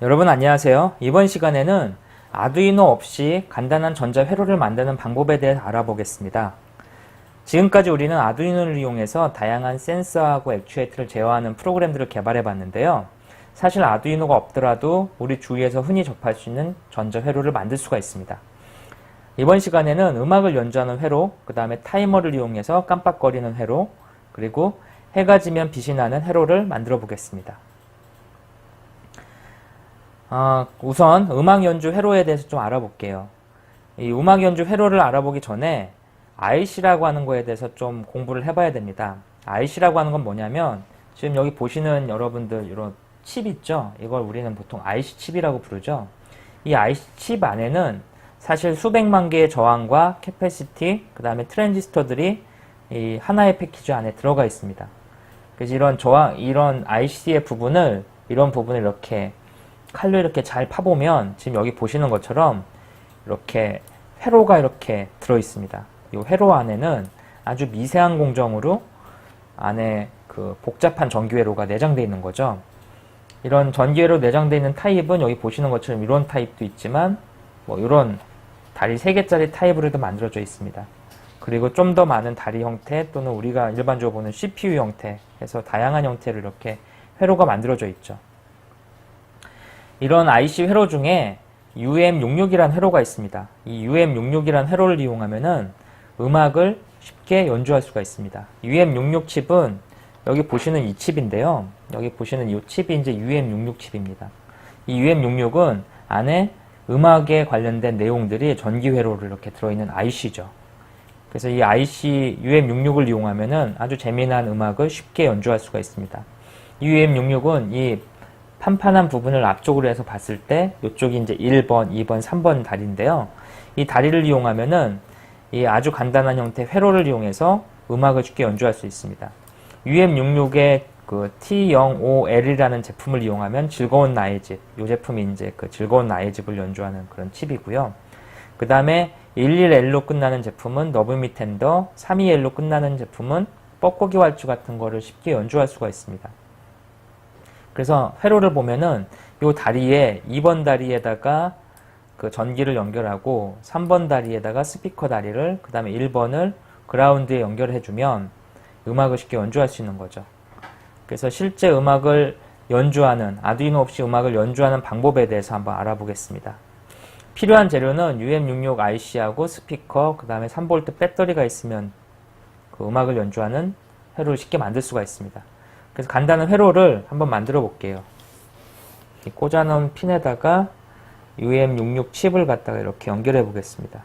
여러분 안녕하세요. 이번 시간에는 아두이노 없이 간단한 전자 회로를 만드는 방법에 대해 알아보겠습니다. 지금까지 우리는 아두이노를 이용해서 다양한 센서하고 액추에이터를 제어하는 프로그램들을 개발해 봤는데요. 사실 아두이노가 없더라도 우리 주위에서 흔히 접할 수 있는 전자 회로를 만들 수가 있습니다. 이번 시간에는 음악을 연주하는 회로, 그 다음에 타이머를 이용해서 깜빡거리는 회로, 그리고 해가 지면 빛이 나는 회로를 만들어 보겠습니다. 우선 음악 연주 회로에 대해서 좀 알아볼게요. 이 음악 연주 회로를 알아보기 전에 IC라고 하는 거에 대해서 좀 공부를 해봐야 됩니다. IC라고 하는 건 뭐냐면 지금 여기 보시는 여러분들 이런 칩 있죠? 이걸 우리는 보통 IC 칩이라고 부르죠. 이 IC 칩 안에는 사실 수백만 개의 저항과 캐패시티, 그 다음에 트랜지스터들이 이 하나의 패키지 안에 들어가 있습니다. 그래서 이런 IC의 부분을, 이런 부분을 이렇게 칼로 이렇게 잘 파보면 지금 여기 보시는 것처럼 이렇게 회로가 이렇게 들어 있습니다. 이 회로 안에는 아주 미세한 공정으로 안에 그 복잡한 전기회로가 내장되어 있는 거죠. 이런 전기회로 내장되어 있는 타입은 여기 보시는 것처럼 이런 타입도 있지만 뭐 이런 다리 3개짜리 타입으로도 만들어져 있습니다. 그리고 좀 더 많은 다리 형태 또는 우리가 일반적으로 보는 CPU 형태 해서 다양한 형태로 이렇게 회로가 만들어져 있죠. 이런 IC 회로 중에 UM66이라는 회로가 있습니다. 이 UM66이라는 회로를 이용하면은 음악을 쉽게 연주할 수가 있습니다. UM66 칩은 여기 보시는 이 칩인데요. 여기 보시는 이 칩이 이제 UM66 칩입니다. 이 UM66은 안에 음악에 관련된 내용들이 전기 회로를 이렇게 들어있는 IC죠. 그래서 이 IC UM66을 이용하면은 아주 재미난 음악을 쉽게 연주할 수가 있습니다. 이 UM66은 이 판판한 부분을 앞쪽으로 해서 봤을 때 이쪽이 이제 1번, 2번, 3번 다리인데요. 이 다리를 이용하면은 이 아주 간단한 형태 회로를 이용해서 음악을 쉽게 연주할 수 있습니다. UM66의 그 T05L이라는 제품을 이용하면 즐거운 나의 집, 이 제품이 이제 그 즐거운 나의 집을 연주하는 그런 칩이고요. 그 다음에 11L로 끝나는 제품은 너브미 텐더, 32L로 끝나는 제품은 뻐꾸기 왈츠 같은 거를 쉽게 연주할 수가 있습니다. 그래서 회로를 보면은 이 다리에 2번 다리에다가 그 전기를 연결하고 3번 다리에다가 스피커 다리를, 그 다음에 1번을 그라운드에 연결해주면 음악을 쉽게 연주할 수 있는 거죠. 그래서 실제 음악을 연주하는, 아두이노 없이 음악을 연주하는 방법에 대해서 한번 알아보겠습니다. 필요한 재료는 UM66 IC하고 스피커, 그 다음에 3V 배터리가 있으면 그 음악을 연주하는 회로를 쉽게 만들 수가 있습니다. 그래서 간단한 회로를 한번 만들어 볼게요. 꽂아놓은 핀에다가 UM66 칩을 갖다가 이렇게 연결해 보겠습니다.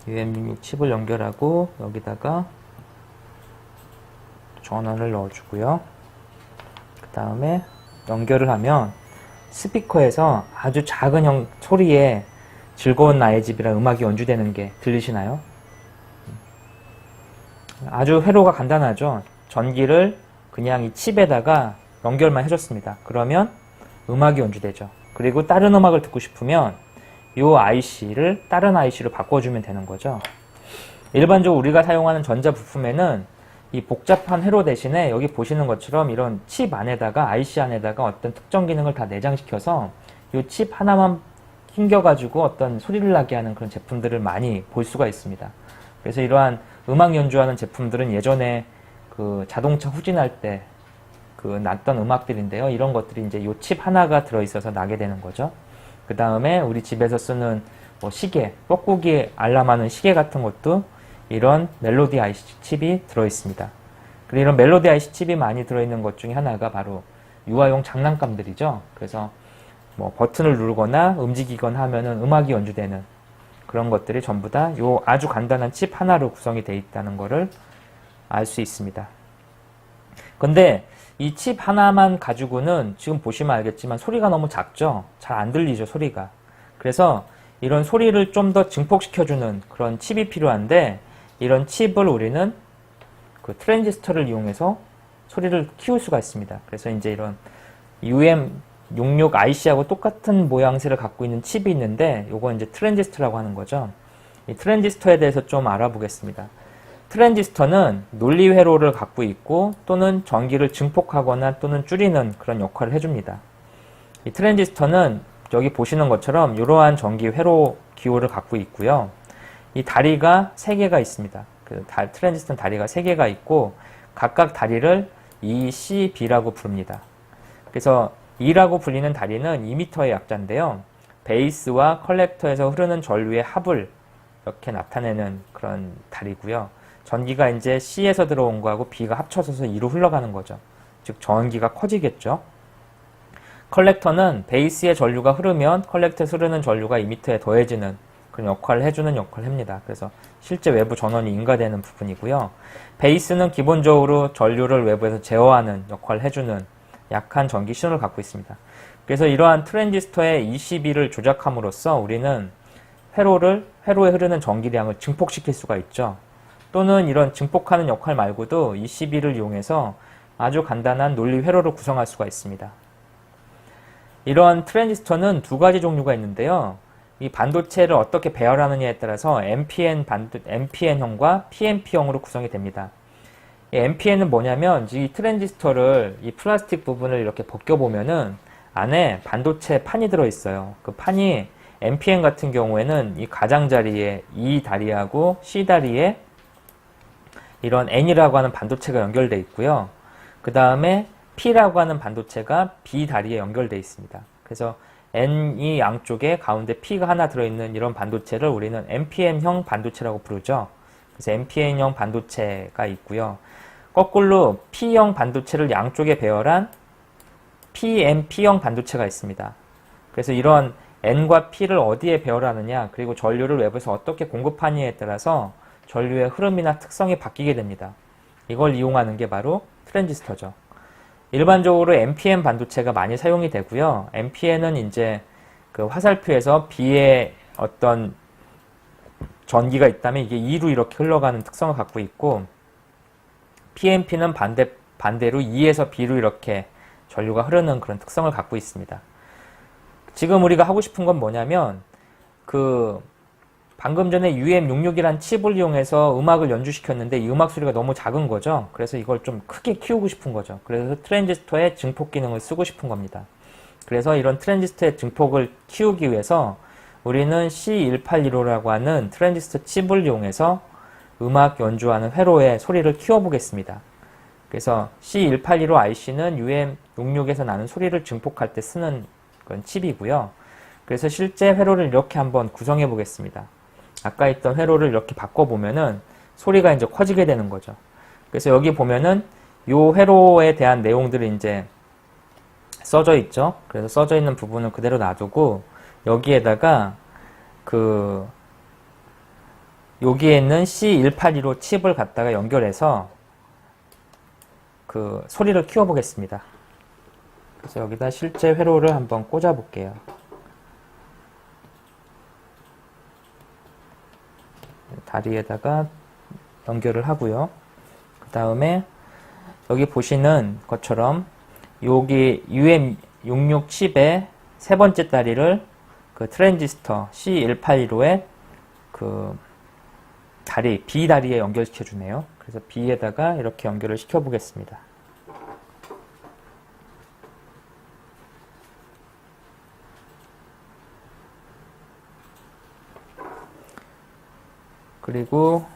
UM66 칩을 연결하고 여기다가 전원을 넣어주고요. 그 다음에 연결을 하면 스피커에서 아주 작은 소리에 즐거운 나의 집이라 음악이 연주되는 게 들리시나요? 아주 회로가 간단하죠. 전기를 그냥 이 칩에다가 연결만 해줬습니다. 그러면 음악이 연주되죠. 그리고 다른 음악을 듣고 싶으면 이 IC를 다른 IC로 바꿔주면 되는 거죠. 일반적으로 우리가 사용하는 전자 부품에는 이 복잡한 회로 대신에 여기 보시는 것처럼 이런 칩 안에다가 IC 안에다가 어떤 특정 기능을 다 내장시켜서 이 칩 하나만 낑겨가지고 어떤 소리를 나게 하는 그런 제품들을 많이 볼 수가 있습니다. 그래서 이러한 음악 연주하는 제품들은 예전에 그 자동차 후진할 때 그 났던 음악들인데요. 이런 것들이 이제 이 칩 하나가 들어있어서 나게 되는 거죠. 그 다음에 우리 집에서 쓰는 뭐 시계, 뻐꾸기 알람하는 시계 같은 것도 이런 멜로디 IC 칩이 들어있습니다. 그리고 이런 멜로디 IC 칩이 많이 들어있는 것 중에 하나가 바로 유아용 장난감들이죠. 그래서 뭐 버튼을 누르거나 움직이거나 하면은 음악이 연주되는 그런 것들이 전부 다 요 아주 간단한 칩 하나로 구성이 되어 있다는 것을 알 수 있습니다. 근데 이 칩 하나만 가지고는 지금 보시면 알겠지만 소리가 너무 작죠? 잘 안 들리죠, 소리가. 그래서 이런 소리를 좀 더 증폭시켜주는 그런 칩이 필요한데 이런 칩을 우리는 그 트랜지스터를 이용해서 소리를 키울 수가 있습니다. 그래서 이제 이런 UM66 IC하고 똑같은 모양새를 갖고 있는 칩이 있는데 이건 이제 트랜지스터라고 하는 거죠. 이 트랜지스터에 대해서 좀 알아보겠습니다. 트랜지스터는 논리 회로를 갖고 있고 또는 전기를 증폭하거나 또는 줄이는 그런 역할을 해줍니다. 이 트랜지스터는 여기 보시는 것처럼 이러한 전기 회로 기호를 갖고 있고요. 이 다리가 3개가 있습니다. 트랜지스터는 다리가 3개가 있고 각각 다리를 E, C, B라고 부릅니다. 그래서 E라고 불리는 다리는 2m의 약자인데요. 베이스와 컬렉터에서 흐르는 전류의 합을 이렇게 나타내는 그런 다리고요. 전기가 이제 C에서 들어온 거하고 B가 합쳐져서 E로 흘러가는 거죠. 즉 전기가 커지겠죠. 컬렉터는 베이스의 전류가 흐르면 컬렉터에서 흐르는 전류가 2m에 더해지는 그런 역할을 해주는 역할을 합니다. 그래서 실제 외부 전원이 인가되는 부분이고요. 베이스는 기본적으로 전류를 외부에서 제어하는 역할을 해주는 약한 전기 신호를 갖고 있습니다. 그래서 이러한 트랜지스터의 ECB를 조작함으로써 우리는 회로에 흐르는 전기량을 증폭시킬 수가 있죠. 또는 이런 증폭하는 역할 말고도 ECB를 이용해서 아주 간단한 논리 회로를 구성할 수가 있습니다. 이런 트랜지스터는 2가지 종류가 있는데요. 이 반도체를 어떻게 배열하느냐에 따라서 NPN형과 PNP형으로 구성이 됩니다. 이 NPN은 뭐냐면 이 트랜지스터를 이 플라스틱 부분을 이렇게 벗겨보면은 안에 반도체 판이 들어있어요. 그 판이 NPN 같은 경우에는 이 가장자리에 E 다리하고 C 다리에 이런 N이라고 하는 반도체가 연결되어 있고요. 그 다음에 P라고 하는 반도체가 B 다리에 연결되어 있습니다. 그래서 N이 양쪽에 가운데 P가 하나 들어있는 이런 반도체를 우리는 NPN형 반도체라고 부르죠. 그래서 NPN형 반도체가 있고요. 거꾸로 P형 반도체를 양쪽에 배열한 PNP형 반도체가 있습니다. 그래서 이런 N과 P를 어디에 배열하느냐, 그리고 전류를 외부에서 어떻게 공급하느냐에 따라서 전류의 흐름이나 특성이 바뀌게 됩니다. 이걸 이용하는 게 바로 트랜지스터죠. 일반적으로 NPN 반도체가 많이 사용이 되고요. NPN은 이제 그 화살표에서 B에 어떤 전기가 있다면 이게 E로 이렇게 흘러가는 특성을 갖고 있고, PNP는 반대로 E에서 B로 이렇게 전류가 흐르는 그런 특성을 갖고 있습니다. 지금 우리가 하고 싶은 건 뭐냐면, 방금 전에 UM66이란 칩을 이용해서 음악을 연주시켰는데 이 음악 소리가 너무 작은 거죠. 그래서 이걸 좀 크게 키우고 싶은 거죠. 그래서 트랜지스터의 증폭 기능을 쓰고 싶은 겁니다. 그래서 이런 트랜지스터의 증폭을 키우기 위해서 우리는 C182라고 하는 트랜지스터 칩을 이용해서 음악 연주하는 회로의 소리를 키워보겠습니다. 그래서 C182 IC는 UM66에서 나는 소리를 증폭할 때 쓰는 그런 칩이고요. 그래서 실제 회로를 이렇게 한번 구성해 보겠습니다. 아까 있던 회로를 이렇게 바꿔보면은 소리가 이제 커지게 되는 거죠. 그래서 여기 보면은 요 회로에 대한 내용들이 이제 써져 있죠. 그래서 써져 있는 부분은 그대로 놔두고 여기에다가 여기에 있는 C182로 칩을 갖다가 연결해서 소리를 키워보겠습니다. 그래서 여기다 실제 회로를 한번 꽂아 볼게요. 다리에다가 연결을 하고요. 그 다음에 여기 보시는 것처럼 여기 UM66 칩의 3번째 다리를 트랜지스터 C182의 다리, B 다리에 연결시켜 주네요. 그래서 B에다가 이렇게 연결을 시켜 보겠습니다. 그리고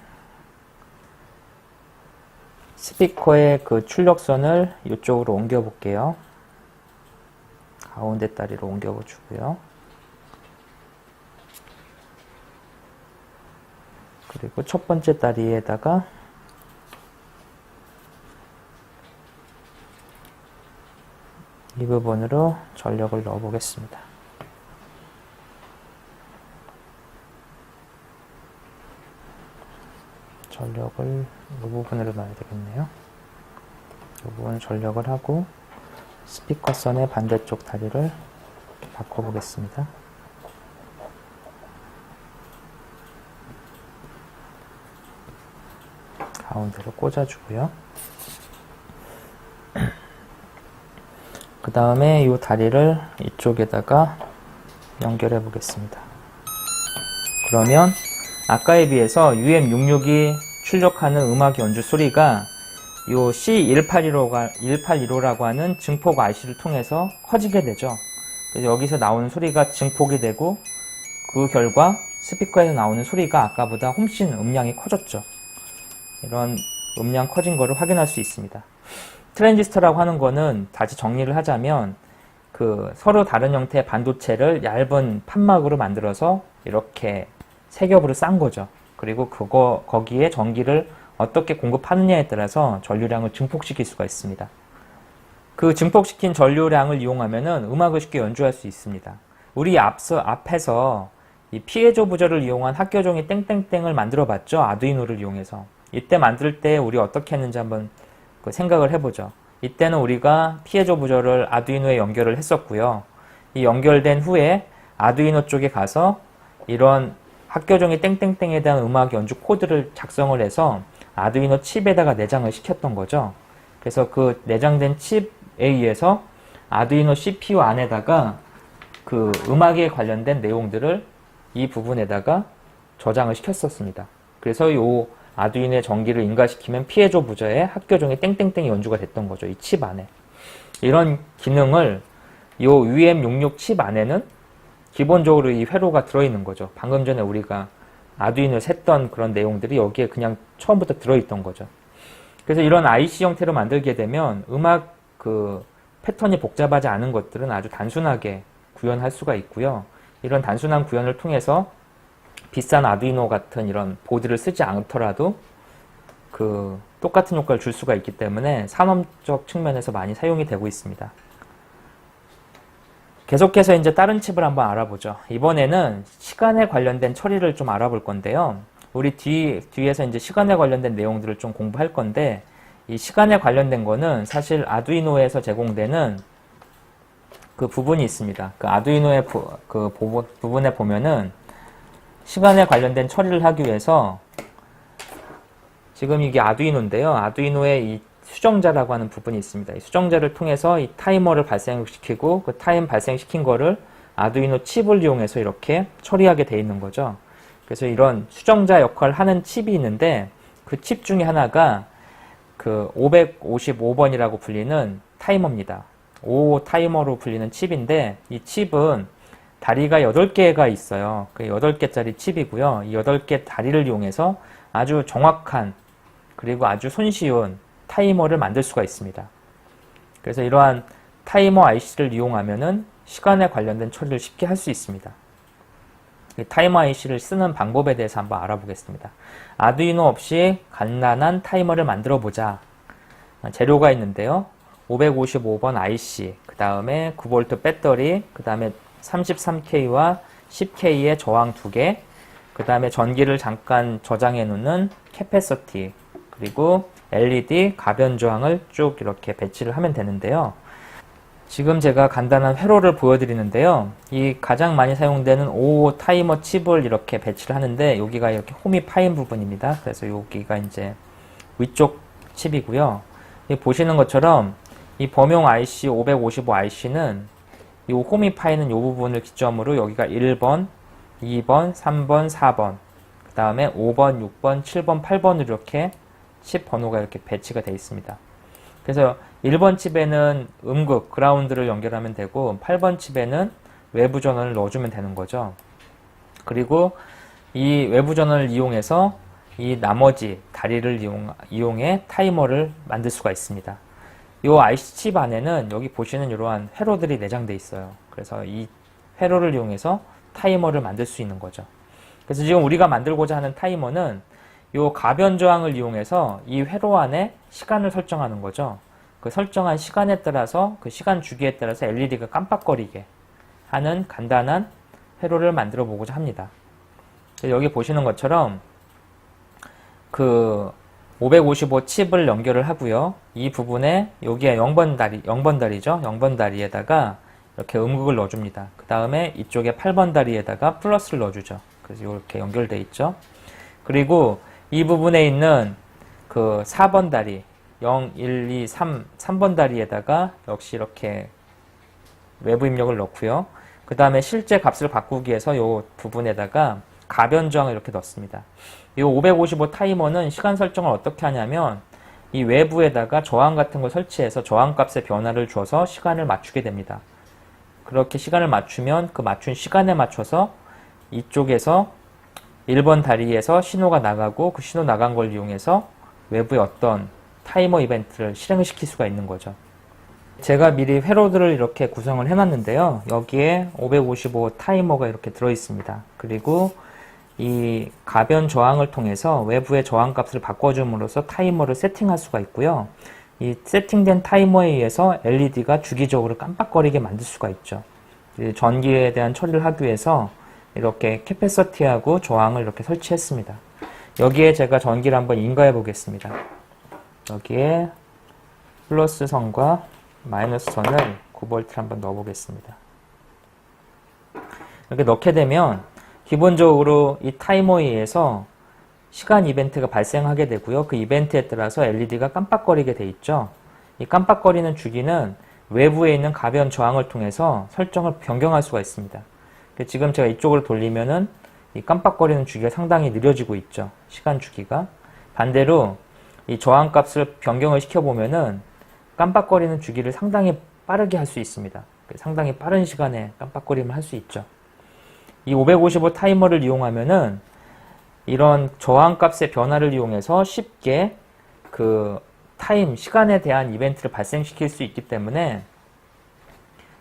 스피커의 출력선을 이쪽으로 옮겨 볼게요. 가운데 다리로 옮겨 주고요. 그리고 첫 번째 다리에다가 이 부분으로 전력을 넣어 보겠습니다. 전력을 이 부분으로 넣어야 되겠네요. 이 부분 전력을 하고 스피커선의 반대쪽 다리를 바꿔 보겠습니다. 가운데로 꽂아주고요. 그 다음에 이 다리를 이쪽에다가 연결해 보겠습니다. 그러면 아까에 비해서 UM66이 출력하는 음악 연주 소리가 요 C1815라고 하는 증폭 IC를 통해서 커지게 되죠. 그래서 여기서 나오는 소리가 증폭이 되고 그 결과 스피커에서 나오는 소리가 아까보다 훨씬 음량이 커졌죠. 이런 음량 커진 거를 확인할 수 있습니다. 트랜지스터라고 하는 거는 다시 정리를 하자면 그 서로 다른 형태의 반도체를 얇은 판막으로 만들어서 이렇게 세 겹으로 싼 거죠. 그리고 거기에 전기를 어떻게 공급하느냐에 따라서 전류량을 증폭시킬 수가 있습니다. 그 증폭시킨 전류량을 이용하면은 음악을 쉽게 연주할 수 있습니다. 우리 앞에서 이 피에조 부저를 이용한 학교종이 땡땡땡을 만들어 봤죠. 아두이노를 이용해서. 이때 만들 때 우리 어떻게 했는지 한번 생각을 해보죠. 이때는 우리가 피에조 부저를 아두이노에 연결을 했었고요. 이 연결된 후에 아두이노 쪽에 가서 이런 학교종이 땡땡땡에 대한 음악 연주 코드를 작성을 해서 아두이노 칩에다가 내장을 시켰던 거죠. 그래서 그 내장된 칩에 의해서 아두이노 CPU 안에다가 그 음악에 관련된 내용들을 이 부분에다가 저장을 시켰었습니다. 그래서 이 아두이노의 전기를 인가시키면 피에조 부저에 학교종이 땡땡땡이 연주가 됐던 거죠. 이 칩 안에. 이런 기능을 이 UM66 칩 안에는 기본적으로 이 회로가 들어있는 거죠. 방금 전에 우리가 아두이노에서 했던 그런 내용들이 여기에 그냥 처음부터 들어있던 거죠. 그래서 이런 IC 형태로 만들게 되면 음악 그 패턴이 복잡하지 않은 것들은 아주 단순하게 구현할 수가 있고요. 이런 단순한 구현을 통해서 비싼 아두이노 같은 이런 보드를 쓰지 않더라도 그 똑같은 효과를 줄 수가 있기 때문에 산업적 측면에서 많이 사용이 되고 있습니다. 계속해서 이제 다른 칩을 한번 알아보죠. 이번에는 시간에 관련된 처리를 좀 알아볼 건데요. 우리 뒤에서 이제 시간에 관련된 내용들을 좀 공부할 건데, 이 시간에 관련된 거는 사실 아두이노에서 제공되는 그 부분이 있습니다. 그 아두이노의 부분에 보면은 시간에 관련된 처리를 하기 위해서 지금 이게 아두이노인데요. 아두이노의 이 수정자라고 하는 부분이 있습니다. 이 수정자를 통해서 이 타이머를 발생시키고 그 타임 발생시킨 거를 아두이노 칩을 이용해서 이렇게 처리하게 돼 있는 거죠. 그래서 이런 수정자 역할을 하는 칩이 있는데 그 칩 중에 하나가 그 555번이라고 불리는 타이머입니다. 5 타이머로 불리는 칩인데 이 칩은 다리가 8개가 있어요. 그 8개짜리 칩이고요. 이 8개 다리를 이용해서 아주 정확한 그리고 아주 손쉬운 타이머를 만들 수가 있습니다. 그래서 이러한 타이머 IC를 이용하면은 시간에 관련된 처리를 쉽게 할 수 있습니다. 이 타이머 IC를 쓰는 방법에 대해서 한번 알아보겠습니다. 아두이노 없이 간단한 타이머를 만들어 보자. 재료가 있는데요. 555번 IC, 그 다음에 9V 배터리, 그 다음에 33K와 10K의 저항 2개, 그 다음에 전기를 잠깐 저장해 놓는 캐패시티, 그리고 LED 가변 저항을 쭉 이렇게 배치를 하면 되는데요. 지금 제가 간단한 회로를 보여드리는데요. 이 가장 많이 사용되는 5 타이머 칩을 이렇게 배치를 하는데 여기가 이렇게 홈이 파인 부분입니다. 그래서 여기가 이제 위쪽 칩이고요. 보시는 것처럼 이 범용 IC 555 IC는 이 홈이 파이는 이 부분을 기점으로 여기가 1번, 2번, 3번, 4번, 그 다음에 5번, 6번, 7번, 8번으로 이렇게 칩 번호가 이렇게 배치가 되어 있습니다. 그래서 1번 칩에는 음극, 그라운드를 연결하면 되고 8번 칩에는 외부 전원을 넣어주면 되는 거죠. 그리고 이 외부 전원을 이용해서 이 나머지 다리를 이용해 타이머를 만들 수가 있습니다. 이 IC 칩 안에는 여기 보시는 이러한 회로들이 내장되어 있어요. 그래서 이 회로를 이용해서 타이머를 만들 수 있는 거죠. 그래서 지금 우리가 만들고자 하는 타이머는 이 가변 저항을 이용해서 이 회로 안에 시간을 설정하는 거죠. 그 설정한 시간에 따라서 그 시간 주기에 따라서 LED가 깜빡거리게 하는 간단한 회로를 만들어 보고자 합니다. 여기 보시는 것처럼 그 555 칩을 연결을 하고요. 이 부분에 여기에 0번 다리죠. 0번 다리에다가 이렇게 음극을 넣어줍니다. 그 다음에 이쪽에 8번 다리에다가 플러스를 넣어주죠. 그래서 이렇게 연결되어 있죠. 그리고 이 부분에 있는 그 4번 다리, 0, 1, 2, 3번 다리에다가 역시 이렇게 외부 입력을 넣고요. 그 다음에 실제 값을 바꾸기 위해서 이 부분에다가 가변 저항을 이렇게 넣습니다. 이 555 타이머는 시간 설정을 어떻게 하냐면 이 외부에다가 저항 같은 걸 설치해서 저항값의 변화를 줘서 시간을 맞추게 됩니다. 그렇게 시간을 맞추면 그 맞춘 시간에 맞춰서 이쪽에서 1번 다리에서 신호가 나가고 그 신호 나간 걸 이용해서 외부의 어떤 타이머 이벤트를 실행을 시킬 수가 있는 거죠. 제가 미리 회로들을 이렇게 구성을 해놨는데요. 여기에 555 타이머가 이렇게 들어있습니다. 그리고 이 가변 저항을 통해서 외부의 저항값을 바꿔줌으로써 타이머를 세팅할 수가 있고요. 이 세팅된 타이머에 의해서 LED가 주기적으로 깜빡거리게 만들 수가 있죠. 전기에 대한 처리를 하기 위해서 이렇게 캐패시티하고 저항을 이렇게 설치했습니다. 여기에 제가 전기를 한번 인가해 보겠습니다. 여기에 플러스 선과 마이너스 선을 9V를 한번 넣어 보겠습니다. 이렇게 넣게 되면 기본적으로 이 타이머에 의해서 시간 이벤트가 발생하게 되고요. 그 이벤트에 따라서 LED가 깜빡거리게 돼 있죠. 이 깜빡거리는 주기는 외부에 있는 가변 저항을 통해서 설정을 변경할 수가 있습니다. 지금 제가 이쪽으로 돌리면은 이 깜빡거리는 주기가 상당히 느려지고 있죠. 시간 주기가. 반대로 이 저항 값을 변경을 시켜보면은 깜빡거리는 주기를 상당히 빠르게 할 수 있습니다. 상당히 빠른 시간에 깜빡거림을 할 수 있죠. 이 555 타이머를 이용하면은 이런 저항 값의 변화를 이용해서 쉽게 그 시간에 대한 이벤트를 발생시킬 수 있기 때문에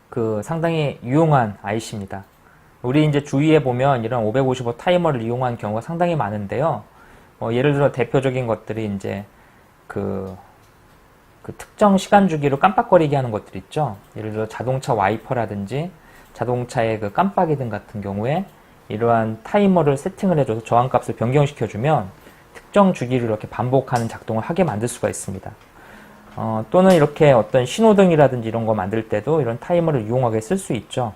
그 상당히 유용한 IC입니다. 우리 이제 주위에 보면 이런 555 타이머를 이용한 경우가 상당히 많은데요. 예를 들어 대표적인 것들이 이제 그 특정 시간 주기로 깜빡거리게 하는 것들 있죠. 예를 들어 자동차 와이퍼라든지 자동차의 그 깜빡이등 같은 경우에 이러한 타이머를 세팅을 해줘서 저항값을 변경시켜주면 특정 주기를 이렇게 반복하는 작동을 하게 만들 수가 있습니다. 또는 이렇게 어떤 신호등이라든지 이런 거 만들 때도 이런 타이머를 유용하게 쓸 수 있죠.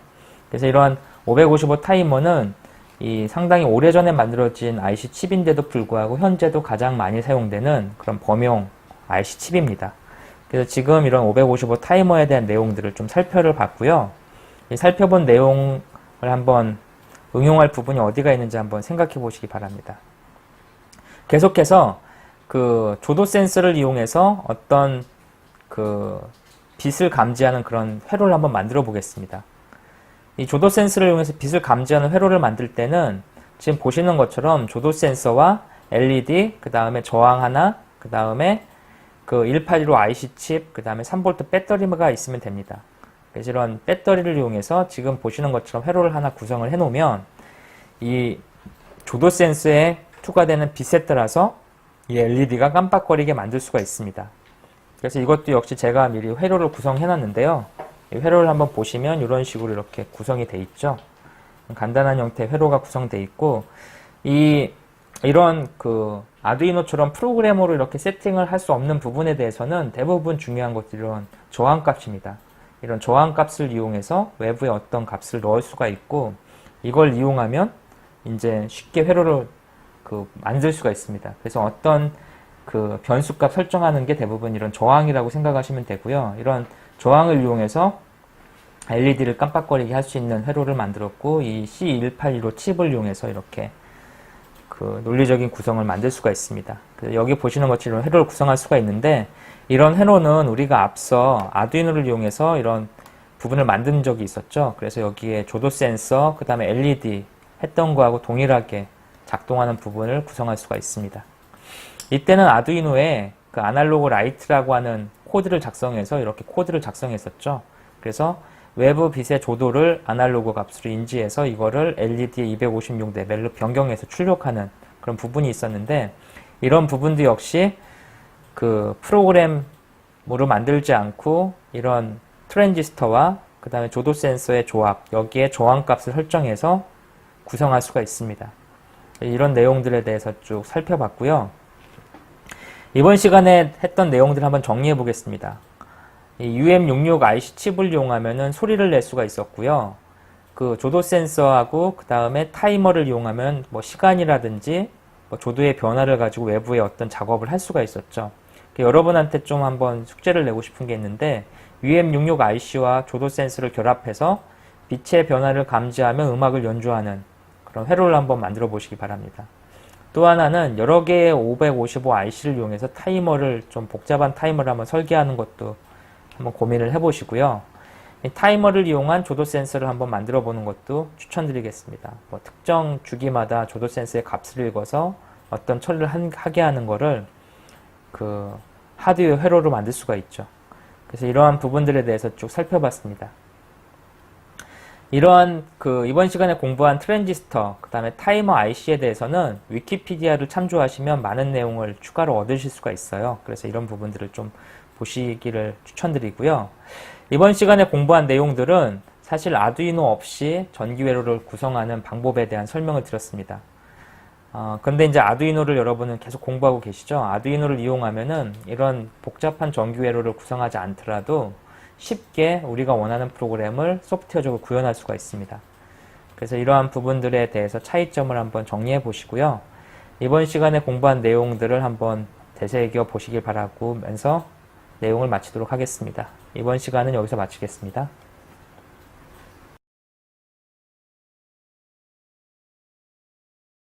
그래서 이러한 555 타이머는 이 상당히 오래전에 만들어진 IC 칩인데도 불구하고 현재도 가장 많이 사용되는 그런 범용 IC 칩입니다. 그래서 지금 이런 555 타이머에 대한 내용들을 좀 살펴봤고요. 살펴본 내용을 한번 응용할 부분이 어디가 있는지 한번 생각해 보시기 바랍니다. 계속해서 그 조도 센서를 이용해서 어떤 그 빛을 감지하는 그런 회로를 한번 만들어 보겠습니다. 이 조도 센서를 이용해서 빛을 감지하는 회로를 만들 때는 지금 보시는 것처럼 조도 센서와 LED, 그 다음에 저항 하나, 그 다음에 그 181호 IC 칩, 그 다음에 3V 배터리가 있으면 됩니다. 그래서 이런 배터리를 이용해서 지금 보시는 것처럼 회로를 하나 구성을 해 놓으면 이 조도 센서에 투과되는 빛에 따라서 이 LED가 깜빡거리게 만들 수가 있습니다. 그래서 이것도 역시 제가 미리 회로를 구성해 놨는데요. 이 회로를 한번 보시면 이런 식으로 이렇게 구성이 돼 있죠. 간단한 형태의 회로가 구성되어 있고 이런 그 아두이노처럼 프로그래머로 이렇게 세팅을 할 수 없는 부분에 대해서는 대부분 중요한 것들이 이런 저항값입니다. 이런 저항값을 이용해서 외부에 어떤 값을 넣을 수가 있고 이걸 이용하면 이제 쉽게 회로를 만들 수가 있습니다. 그래서 어떤 그 변수값 설정하는 게 대부분 이런 저항이라고 생각하시면 되고요. 이런 저항을 이용해서 LED를 깜빡거리게 할 수 있는 회로를 만들었고 이 C181호 칩을 이용해서 이렇게 그 논리적인 구성을 만들 수가 있습니다. 그래서 여기 보시는 것처럼 회로를 구성할 수가 있는데 이런 회로는 우리가 앞서 아두이노를 이용해서 이런 부분을 만든 적이 있었죠. 그래서 여기에 조도 센서, 그 다음에 LED 했던 거하고 동일하게 작동하는 부분을 구성할 수가 있습니다. 이때는 아두이노에 그 아날로그 라이트라고 하는 코드를 작성해서 이렇게 코드를 작성했었죠. 그래서 외부 빛의 조도를 아날로그 값으로 인지해서 이거를 LED의 256 레벨로 변경해서 출력하는 그런 부분이 있었는데 이런 부분도 역시 그 프로그램으로 만들지 않고 이런 트랜지스터와 그 다음에 조도 센서의 조합, 여기에 저항값을 설정해서 구성할 수가 있습니다. 이런 내용들에 대해서 쭉 살펴봤고요. 이번 시간에 했던 내용들을 한번 정리해 보겠습니다. 이 UM66 IC 칩을 이용하면은 소리를 낼 수가 있었고요. 그 조도 센서하고 그 다음에 타이머를 이용하면 뭐 시간이라든지 뭐 조도의 변화를 가지고 외부에 어떤 작업을 할 수가 있었죠. 여러분한테 좀 한번 숙제를 내고 싶은 게 있는데 UM66 IC와 조도 센서를 결합해서 빛의 변화를 감지하며 음악을 연주하는 그런 회로를 한번 만들어 보시기 바랍니다. 또 하나는 여러 개의 555IC를 이용해서 타이머를 좀 복잡한 타이머를 한번 설계하는 것도 한번 고민을 해보시고요. 이 타이머를 이용한 조도 센서를 한번 만들어 보는 것도 추천드리겠습니다. 뭐 특정 주기마다 조도 센서의 값을 읽어서 어떤 처리를 하게 하는 거를 그 하드웨어 회로로 만들 수가 있죠. 그래서 이러한 부분들에 대해서 쭉 살펴봤습니다. 이러한 이번 시간에 공부한 트랜지스터, 그 다음에 타이머 IC에 대해서는 위키피디아를 참조하시면 많은 내용을 추가로 얻으실 수가 있어요. 그래서 이런 부분들을 좀 보시기를 추천드리고요. 이번 시간에 공부한 내용들은 사실 아두이노 없이 전기 회로를 구성하는 방법에 대한 설명을 드렸습니다. 근데 이제 아두이노를 여러분은 계속 공부하고 계시죠? 아두이노를 이용하면은 이런 복잡한 전기 회로를 구성하지 않더라도 쉽게 우리가 원하는 프로그램을 소프트웨어적으로 구현할 수가 있습니다. 그래서 이러한 부분들에 대해서 차이점을 한번 정리해 보시고요. 이번 시간에 공부한 내용들을 한번 되새겨 보시길 바라면서 내용을 마치도록 하겠습니다. 이번 시간은 여기서 마치겠습니다.